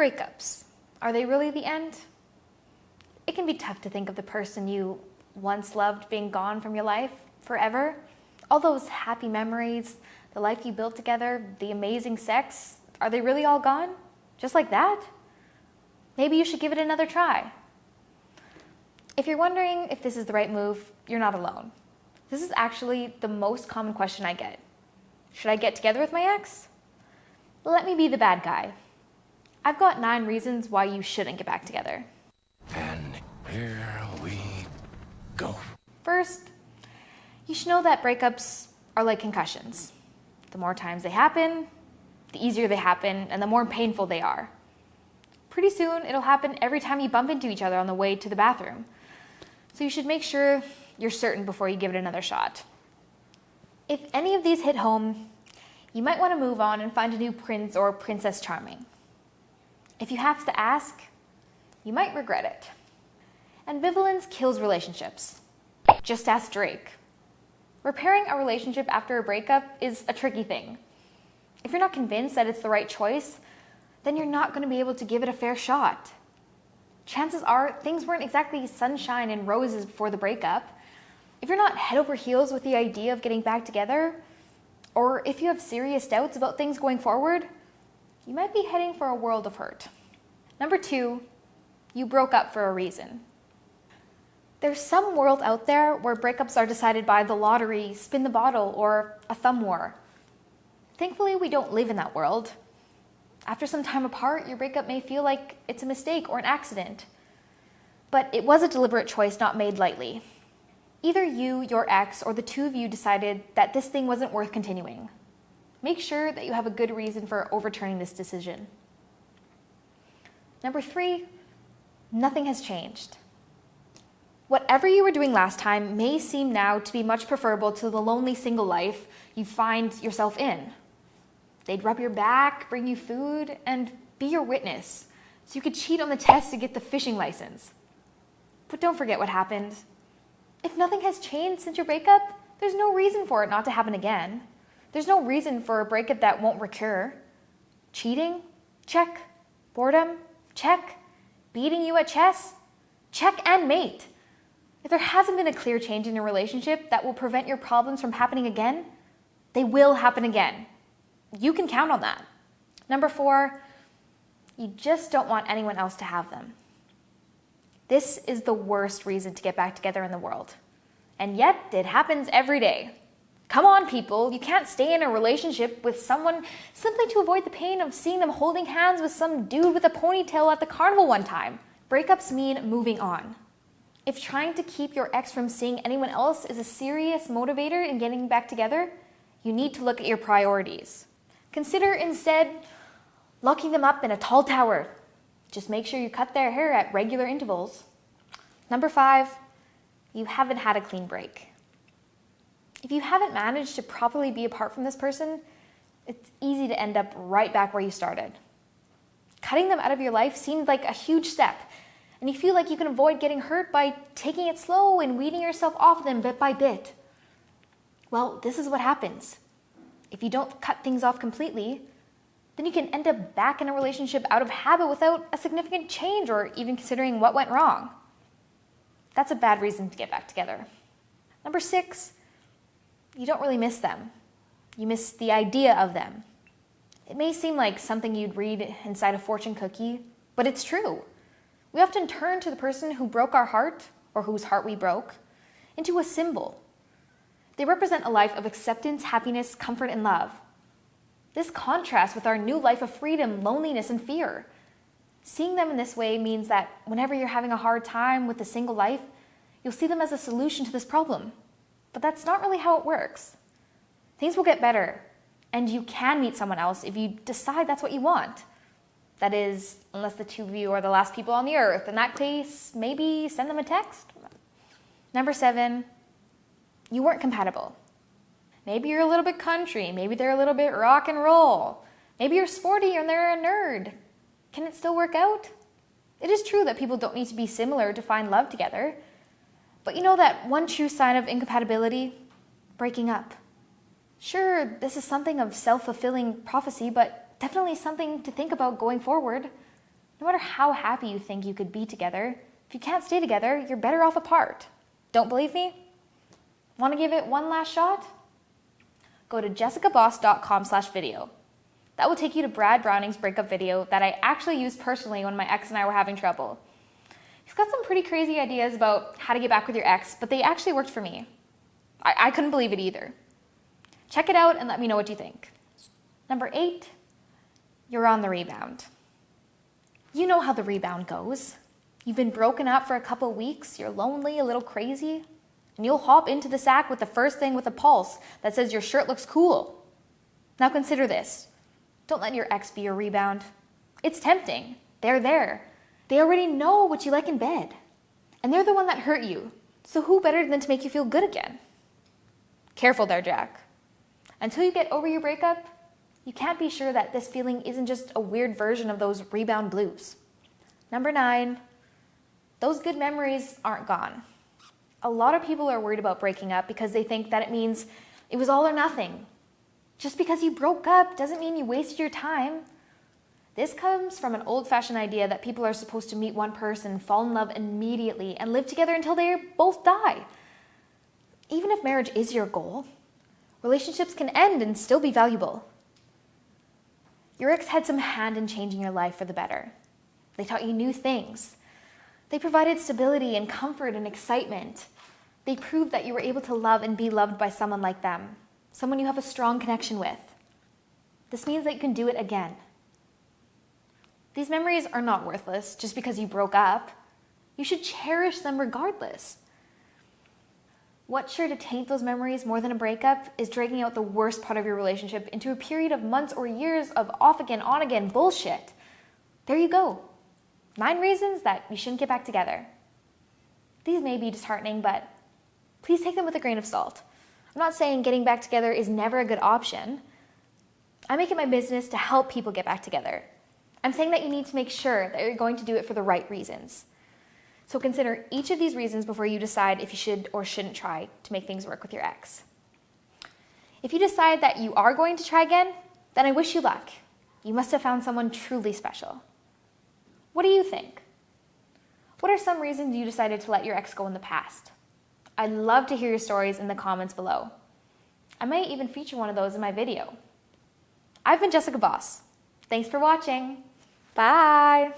Breakups. Are they really the end? It can be tough to think of the person you once loved being gone from your life forever. All those happy memories, the life you built together, the amazing sex, are they really all gone? Just like that? Maybe you should give it another try. If you're wondering if this is the right move, you're not alone. This is actually the most common question I get. Should I get together with my ex? Let me be the bad guy. I've got 9 reasons why you shouldn't get back together. And here we go. First, you should know that breakups are like concussions. The more times they happen, the easier they happen, and the more painful they are. Pretty soon, it'll happen every time you bump into each other on the way to the bathroom. So you should make sure you're certain before you give it another shot. If any of these hit home, you might want to move on and find a new prince or princess charming. If you have to ask, you might regret it. Ambivalence kills relationships. Just ask Drake. Repairing a relationship after a breakup is a tricky thing. If you're not convinced that it's the right choice, then you're not going to be able to give it a fair shot. Chances are things weren't exactly sunshine and roses before the breakup. If you're not head over heels with the idea of getting back together, or if you have serious doubts about things going forward, you might be heading for a world of hurt. Number 2, you broke up for a reason. There's some world out there where breakups are decided by the lottery, spin the bottle, or a thumb war. Thankfully, we don't live in that world. After some time apart, your breakup may feel like it's a mistake or an accident. But it was a deliberate choice not made lightly. Either you, your ex, or the two of you decided that this thing wasn't worth continuing. Make sure that you have a good reason for overturning this decision. Number 3, nothing has changed. Whatever you were doing last time may seem now to be much preferable to the lonely single life you find yourself in. They'd rub your back, bring you food, and be your witness, so you could cheat on the test to get the fishing license. But don't forget what happened. If nothing has changed since your breakup, there's no reason for it not to happen again. There's no reason for a breakup that won't recur. Cheating? Check. Boredom? Check. Beating you at chess? Check and mate. If there hasn't been a clear change in your relationship that will prevent your problems from happening again, they will happen again. You can count on that. Number 4, you just don't want anyone else to have them. This is the worst reason to get back together in the world. And yet, it happens every day. Come on, people, you can't stay in a relationship with someone simply to avoid the pain of seeing them holding hands with some dude with a ponytail at the carnival one time. Breakups mean moving on. If trying to keep your ex from seeing anyone else is a serious motivator in getting back together, you need to look at your priorities. Consider instead locking them up in a tall tower. Just make sure you cut their hair at regular intervals. Number 5, you haven't had a clean break. If you haven't managed to properly be apart from this person, it's easy to end up right back where you started. Cutting them out of your life seemed like a huge step, and you feel like you can avoid getting hurt by taking it slow and weeding yourself off them bit by bit. Well, this is what happens. If you don't cut things off completely, then you can end up back in a relationship out of habit without a significant change or even considering what went wrong. That's a bad reason to get back together. Number 6, you don't really miss them. You miss the idea of them. It may seem like something you'd read inside a fortune cookie, but it's true. We often turn to the person who broke our heart, or whose heart we broke, into a symbol. They represent a life of acceptance, happiness, comfort, and love. This contrasts with our new life of freedom, loneliness, and fear. Seeing them in this way means that whenever you're having a hard time with a single life, you'll see them as a solution to this problem. But that's not really how it works. Things will get better, and you can meet someone else if you decide that's what you want. That is, unless the two of you are the last people on the earth. In that case, maybe send them a text. Number 7, you weren't compatible. Maybe you're a little bit country, maybe they're a little bit rock and roll. Maybe you're sporty and they're a nerd. Can it still work out? It is true that people don't need to be similar to find love together. But you know that one true sign of incompatibility? Breaking up. Sure, this is something of self-fulfilling prophecy, but definitely something to think about going forward. No matter how happy you think you could be together, if you can't stay together, you're better off apart. Don't believe me? Want to give it one last shot? Go to jessicaboss.com/video. That will take you to Brad Browning's breakup video that I actually used personally when my ex and I were having trouble. He's got some pretty crazy ideas about how to get back with your ex, but they actually worked for me. I couldn't believe it either. Check it out and let me know what you think. Number 8, you're on the rebound. You know how the rebound goes. You've been broken up for a couple weeks, you're lonely, a little crazy, and you'll hop into the sack with the first thing with a pulse that says your shirt looks cool. Now consider this. Don't let your ex be your rebound. It's tempting. They're there. They already know what you like in bed. And they're the one that hurt you. So who better than to make you feel good again? Careful there, Jack. Until you get over your breakup, you can't be sure that this feeling isn't just a weird version of those rebound blues. Number 9, those good memories aren't gone. A lot of people are worried about breaking up because they think that it means it was all or nothing. Just because you broke up doesn't mean you wasted your time. This comes from an old-fashioned idea that people are supposed to meet one person, fall in love immediately, and live together until they both die. Even if marriage is your goal, relationships can end and still be valuable. Your ex had some hand in changing your life for the better. They taught you new things. They provided stability and comfort and excitement. They proved that you were able to love and be loved by someone like them, someone you have a strong connection with. This means that you can do it again. These memories are not worthless just because you broke up. You should cherish them regardless. What's sure to taint those memories more than a breakup is dragging out the worst part of your relationship into a period of months or years of off again, on again bullshit. There you go. 9 reasons that you shouldn't get back together. These may be disheartening, but please take them with a grain of salt. I'm not saying getting back together is never a good option. I make it my business to help people get back together. I'm saying that you need to make sure that you're going to do it for the right reasons. So consider each of these reasons before you decide if you should or shouldn't try to make things work with your ex. If you decide that you are going to try again, then I wish you luck. You must have found someone truly special. What do you think? What are some reasons you decided to let your ex go in the past? I'd love to hear your stories in the comments below. I might even feature one of those in my video. I've been Jessica Boss. Thanks for watching. Bye.